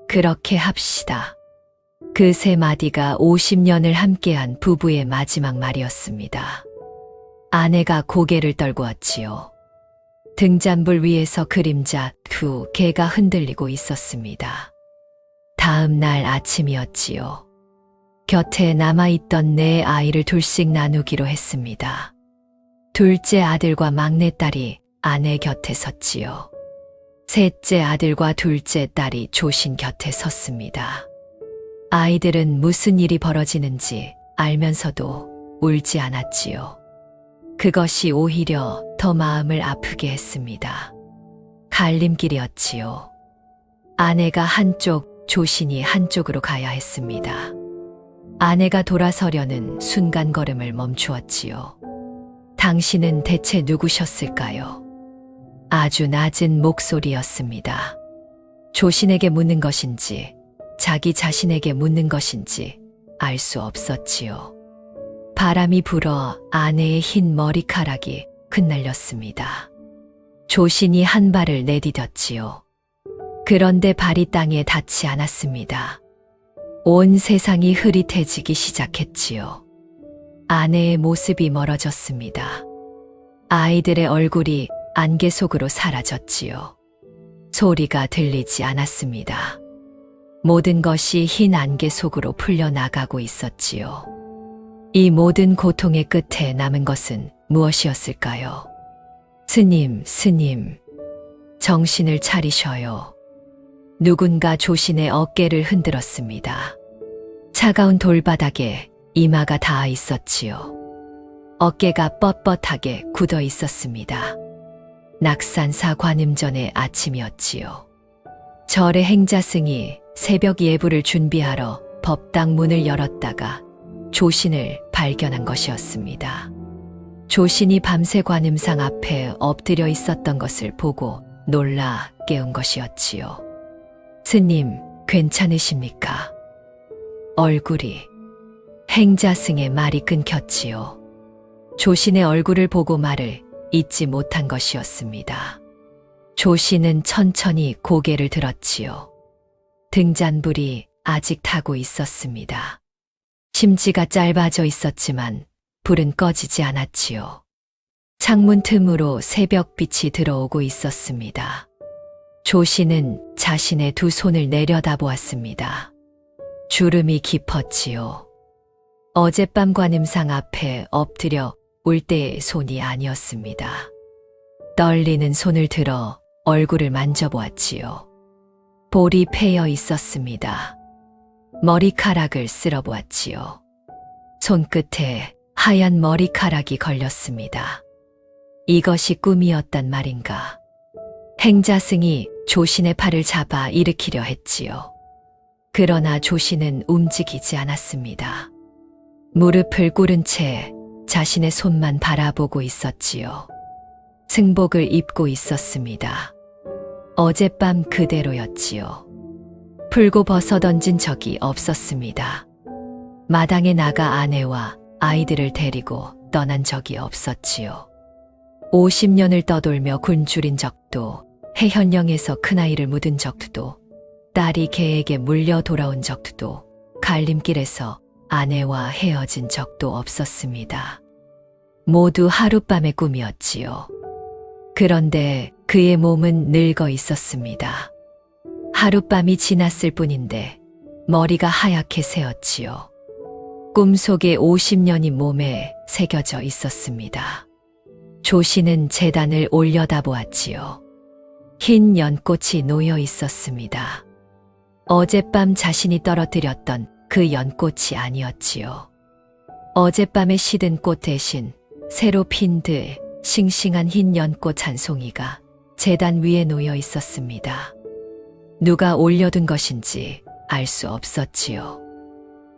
그렇게 합시다. 그 세 마디가 50년을 함께한 부부의 마지막 말이었습니다. 아내가 고개를 떨구었지요. 등잔불 위에서 그림자 두 개가 흔들리고 있었습니다. 다음 날 아침이었지요. 곁에 남아있던 네 아이를 둘씩 나누기로 했습니다. 둘째 아들과 막내딸이 아내 곁에 섰지요. 셋째 아들과 둘째 딸이 조신 곁에 섰습니다. 아이들은 무슨 일이 벌어지는지 알면서도 울지 않았지요. 그것이 오히려 더 마음을 아프게 했습니다. 갈림길이었지요. 아내가 한쪽, 조신이 한쪽으로 가야 했습니다. 아내가 돌아서려는 순간 걸음을 멈추었지요. 당신은 대체 누구셨을까요? 아주 낮은 목소리였습니다. 조신에게 묻는 것인지 자기 자신에게 묻는 것인지 알 수 없었지요. 바람이 불어 아내의 흰 머리카락이 흩날렸습니다. 조신이 한 발을 내디뎠지요. 그런데 발이 땅에 닿지 않았습니다. 온 세상이 흐릿해지기 시작했지요. 아내의 모습이 멀어졌습니다. 아이들의 얼굴이 안개 속으로 사라졌지요. 소리가 들리지 않았습니다. 모든 것이 흰 안개 속으로 풀려나가고 있었지요. 이 모든 고통의 끝에 남은 것은 무엇이었을까요? 스님, 스님, 정신을 차리셔요. 누군가 조신의 어깨를 흔들었습니다. 차가운 돌바닥에 이마가 닿아 있었지요. 어깨가 뻣뻣하게 굳어 있었습니다. 낙산사 관음 전의 아침이었지요. 절의 행자승이 새벽 예불을 준비하러 법당 문을 열었다가 조신을 발견한 것이었습니다. 조신이 밤새 관음상 앞에 엎드려 있었던 것을 보고 놀라 깨운 것이었지요. 스님, 괜찮으십니까? 얼굴이. 행자승의 말이 끊겼지요. 조신의 얼굴을 보고 말을 잇지 못한 것이었습니다. 조신은 천천히 고개를 들었지요. 등잔불이 아직 타고 있었습니다. 심지가 짧아져 있었지만 불은 꺼지지 않았지요. 창문 틈으로 새벽빛이 들어오고 있었습니다. 조신은 자신의 두 손을 내려다보았습니다. 주름이 깊었지요. 어젯밤 관음상 앞에 엎드려 울 때의 손이 아니었습니다. 떨리는 손을 들어 얼굴을 만져보았지요. 볼이 패여 있었습니다. 머리카락을 쓸어보았지요. 손끝에 하얀 머리카락이 걸렸습니다. 이것이 꿈이었단 말인가. 행자승이 조신의 팔을 잡아 일으키려 했지요. 그러나 조신은 움직이지 않았습니다. 무릎을 꿇은 채 자신의 손만 바라보고 있었지요. 승복을 입고 있었습니다. 어젯밤 그대로였지요. 풀고 벗어던진 적이 없었습니다. 마당에 나가 아내와 아이들을 데리고 떠난 적이 없었지요. 50년을 떠돌며 굶주린 적도, 해현령에서 큰아이를 묻은 적도, 딸이 개에게 물려 돌아온 적도, 갈림길에서 아내와 헤어진 적도 없었습니다. 모두 하룻밤의 꿈이었지요. 그런데 그의 몸은 늙어 있었습니다. 하룻밤이 지났을 뿐인데 머리가 하얗게 새었지요. 꿈속에 50년이 몸에 새겨져 있었습니다. 조신은 제단을 올려다보았지요. 흰 연꽃이 놓여 있었습니다. 어젯밤 자신이 떨어뜨렸던 그 연꽃이 아니었지요. 어젯밤에 시든 꽃 대신 새로 핀 듯 싱싱한 흰 연꽃 한 송이가 제단 위에 놓여 있었습니다. 누가 올려둔 것인지 알 수 없었지요.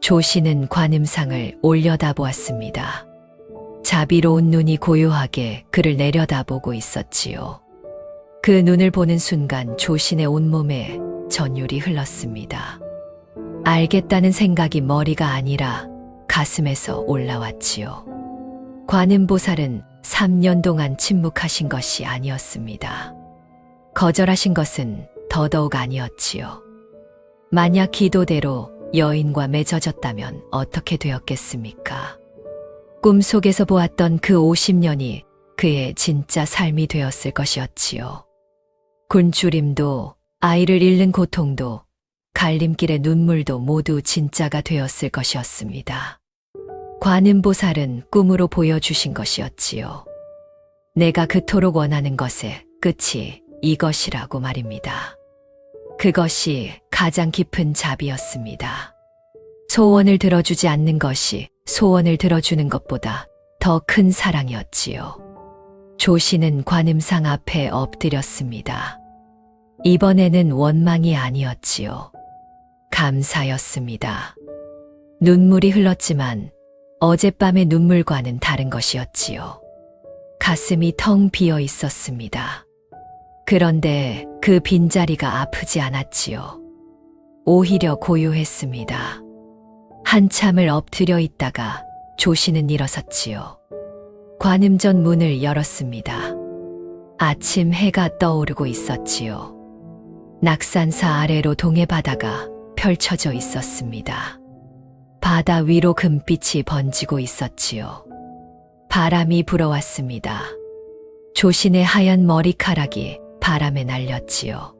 조신은 관음상을 올려다보았습니다. 자비로운 눈이 고요하게 그를 내려다보고 있었지요. 그 눈을 보는 순간 조신의 온몸에 전율이 흘렀습니다. 알겠다는 생각이 머리가 아니라 가슴에서 올라왔지요. 관음보살은 3년 동안 침묵하신 것이 아니었습니다. 거절하신 것은 더더욱 아니었지요. 만약 기도대로 여인과 맺어졌다면 어떻게 되었겠습니까? 꿈속에서 보았던 그 50년이 그의 진짜 삶이 되었을 것이었지요. 굶주림도, 아이를 잃는 고통도, 갈림길의 눈물도 모두 진짜가 되었을 것이었습니다. 관음보살은 꿈으로 보여주신 것이었지요. 내가 그토록 원하는 것의 끝이 이것이라고 말입니다. 그것이 가장 깊은 자비였습니다. 소원을 들어주지 않는 것이 소원을 들어주는 것보다 더 큰 사랑이었지요. 조신은 관음상 앞에 엎드렸습니다. 이번에는 원망이 아니었지요. 감사였습니다. 눈물이 흘렀지만 어젯밤의 눈물과는 다른 것이었지요. 가슴이 텅 비어 있었습니다. 그런데 그 빈자리가 아프지 않았지요. 오히려 고요했습니다. 한참을 엎드려 있다가 조신은 일어섰지요. 관음전 문을 열었습니다. 아침 해가 떠오르고 있었지요. 낙산사 아래로 동해바다가 펼쳐져 있었습니다. 바다 위로 금빛이 번지고 있었지요. 바람이 불어왔습니다. 조신의 하얀 머리카락이 바람에 날렸지요.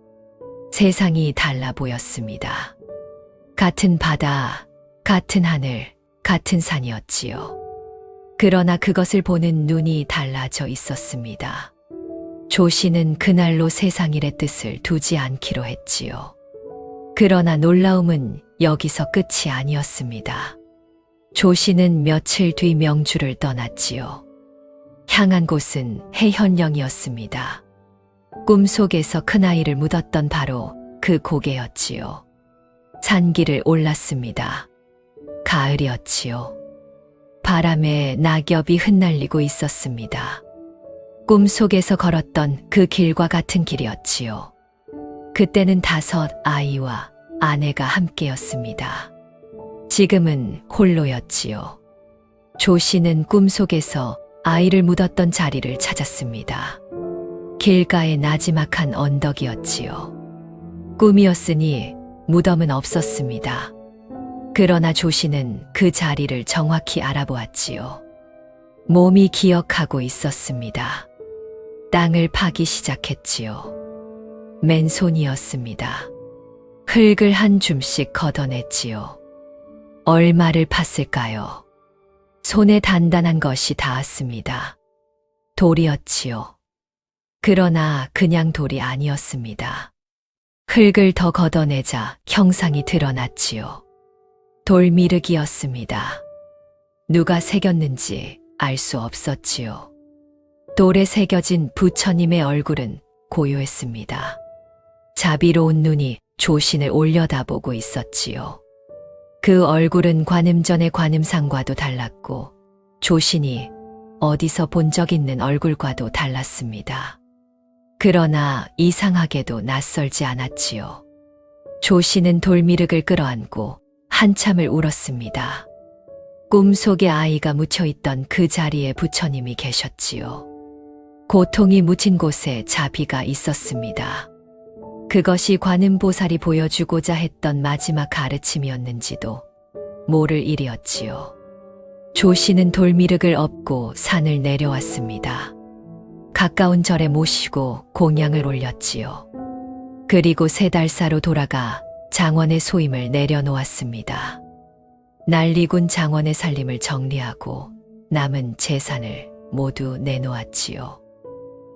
세상이 달라 보였습니다. 같은 바다, 같은 하늘, 같은 산이었지요. 그러나 그것을 보는 눈이 달라져 있었습니다. 조신은 그날로 세상일의 뜻을 두지 않기로 했지요. 그러나 놀라움은 여기서 끝이 아니었습니다. 조신은 며칠 뒤 명주를 떠났지요. 향한 곳은 해현령이었습니다. 꿈속에서 큰아이를 묻었던 바로 그 고개였지요. 산길을 올랐습니다. 가을이었지요. 바람에 낙엽이 흩날리고 있었습니다. 꿈속에서 걸었던 그 길과 같은 길이었지요. 그때는 5 아이와 아내가 함께였습니다. 지금은 홀로였지요. 조씨는 꿈속에서 아이를 묻었던 자리를 찾았습니다. 길가의 나지막한 언덕이었지요. 꿈이었으니 무덤은 없었습니다. 그러나 조씨는 그 자리를 정확히 알아보았지요. 몸이 기억하고 있었습니다. 땅을 파기 시작했지요. 맨손이었습니다. 흙을 한 줌씩 걷어냈지요. 얼마를 팠을까요? 손에 단단한 것이 닿았습니다. 돌이었지요. 그러나 그냥 돌이 아니었습니다. 흙을 더 걷어내자 형상이 드러났지요. 돌미륵이었습니다. 누가 새겼는지 알 수 없었지요. 돌에 새겨진 부처님의 얼굴은 고요했습니다. 자비로운 눈이 조신을 올려다보고 있었지요. 그 얼굴은 관음전의 관음상과도 달랐고 조신이 어디서 본 적 있는 얼굴과도 달랐습니다. 그러나 이상하게도 낯설지 않았지요. 조신은 돌미륵을 끌어안고 한참을 울었습니다. 꿈속에 아이가 묻혀있던 그 자리에 부처님이 계셨지요. 고통이 묻힌 곳에 자비가 있었습니다. 그것이 관음보살이 보여주고자 했던 마지막 가르침이었는지도 모를 일이었지요. 조씨는 돌미륵을 업고 산을 내려왔습니다. 가까운 절에 모시고 공양을 올렸지요. 그리고 3달사로 돌아가 장원의 소임을 내려놓았습니다. 난리군 장원의 살림을 정리하고 남은 재산을 모두 내놓았지요.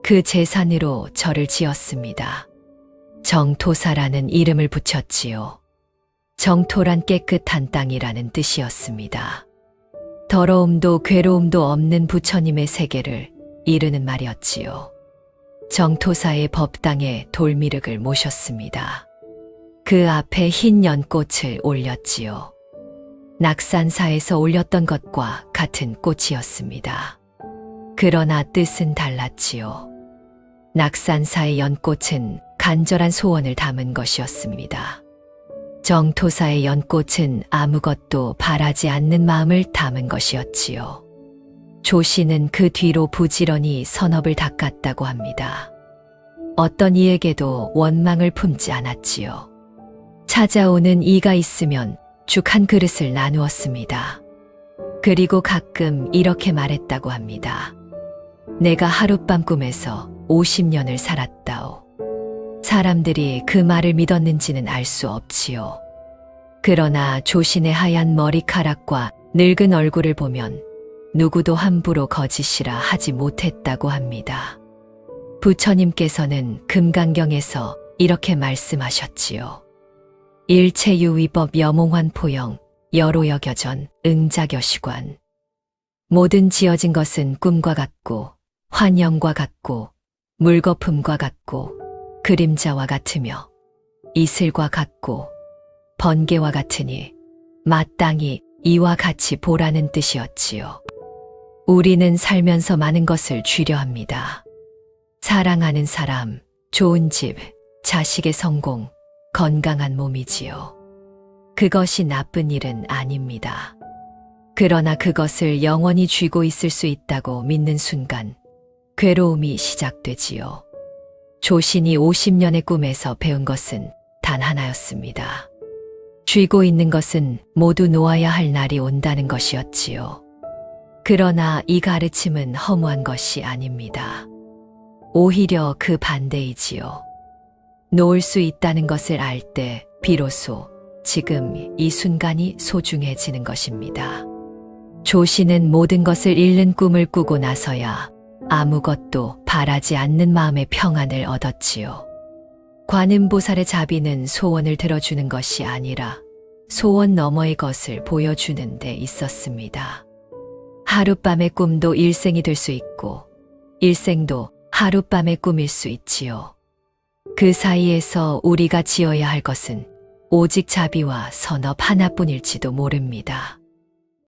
그 재산으로 절을 지었습니다. 정토사라는 이름을 붙였지요. 정토란 깨끗한 땅이라는 뜻이었습니다. 더러움도 괴로움도 없는 부처님의 세계를 이르는 말이었지요. 정토사의 법당에 돌미륵을 모셨습니다. 그 앞에 흰 연꽃을 올렸지요. 낙산사에서 올렸던 것과 같은 꽃이었습니다. 그러나 뜻은 달랐지요. 낙산사의 연꽃은 간절한 소원을 담은 것이었습니다. 정토사의 연꽃은 아무것도 바라지 않는 마음을 담은 것이었지요. 조씨는 그 뒤로 부지런히 선업을 닦았다고 합니다. 어떤 이에게도 원망을 품지 않았지요. 찾아오는 이가 있으면 죽 1그릇을 나누었습니다. 그리고 가끔 이렇게 말했다고 합니다. 내가 하룻밤 꿈에서 50년을 살았다오. 사람들이 그 말을 믿었는지는 알 수 없지요. 그러나 조신의 하얀 머리카락과 늙은 얼굴을 보면 누구도 함부로 거짓이라 하지 못했다고 합니다. 부처님께서는 금강경에서 이렇게 말씀하셨지요. 일체유위법 여몽환포영 여로여겨전 응자겨시관. 모든 지어진 것은 꿈과 같고 환영과 같고 물거품과 같고 그림자와 같으며 이슬과 같고 번개와 같으니 마땅히 이와 같이 보라는 뜻이었지요. 우리는 살면서 많은 것을 쥐려 합니다. 사랑하는 사람, 좋은 집, 자식의 성공, 건강한 몸이지요. 그것이 나쁜 일은 아닙니다. 그러나 그것을 영원히 쥐고 있을 수 있다고 믿는 순간 괴로움이 시작되지요. 조신이 50년의 꿈에서 배운 것은 단 하나였습니다. 쥐고 있는 것은 모두 놓아야 할 날이 온다는 것이었지요. 그러나 이 가르침은 허무한 것이 아닙니다. 오히려 그 반대이지요. 놓을 수 있다는 것을 알 때 비로소 지금 이 순간이 소중해지는 것입니다. 조씨는 모든 것을 잃는 꿈을 꾸고 나서야 아무것도 바라지 않는 마음의 평안을 얻었지요. 관음보살의 자비는 소원을 들어주는 것이 아니라 소원 너머의 것을 보여주는 데 있었습니다. 하룻밤의 꿈도 일생이 될 수 있고 일생도 하룻밤의 꿈일 수 있지요. 그 사이에서 우리가 지어야 할 것은 오직 자비와 선업 하나뿐일지도 모릅니다.